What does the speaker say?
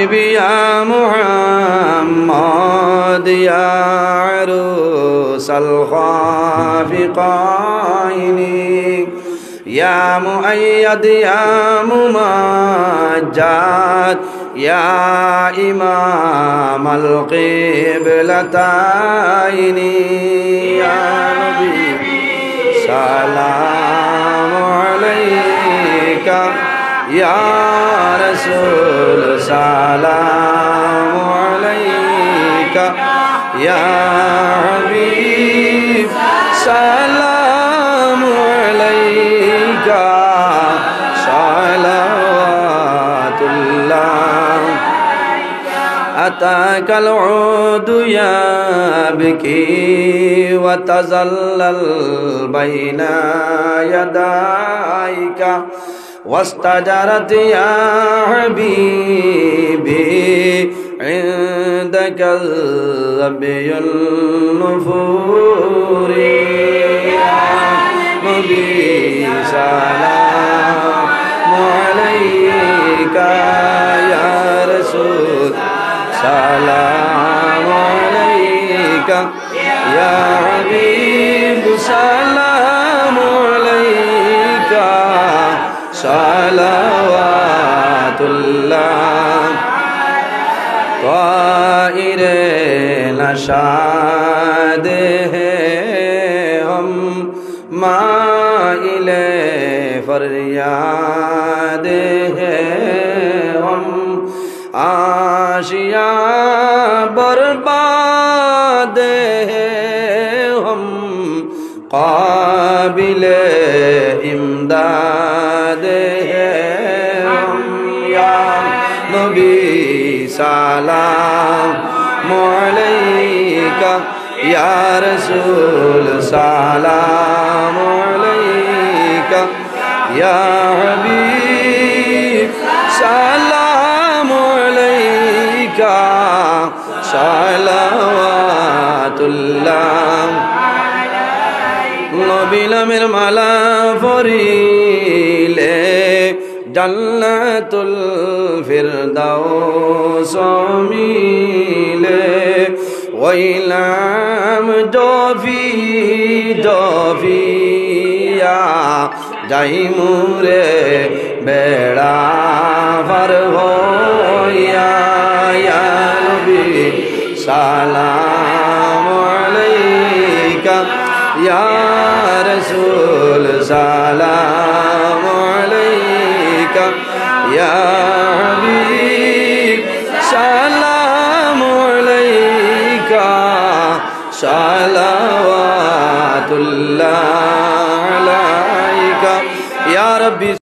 يا محمد يا عروس الخافقين يا مؤيد يا ممجد يا إمام القبلتين يا نبي سلام عليك يا رسول سلام عليك يا حبيب سلام عليك صلوات الله أتاك العود يبكي وتزلل بين يديك واستجرت يا حبيبي عندك الظبي النفور يا نبي سلام عليك يا رسول سلام عليك يا حبيب سلام عليك صلوات الله طائر نشاد हैं हम माइल फरियाद हैं हम आशिया बर्बाद हैं हम काबिल इमदाद हैं हम या नबी सलाम अलैका या रसूल सलाम अलैका या हबीब सलाम अलैका सलावातुल्लाह नबी नामेर माला परिले জান্নাতুল ফিরদাউস মিলে ওইলাম জফি জফিয়া যাই মুরে বেড়া পার হইয়া ইয়া নবী সালাম আলাইকা ইয়া রাসূল সালাম يا حبيب سلام عليك صلوات الله عليك يا ربي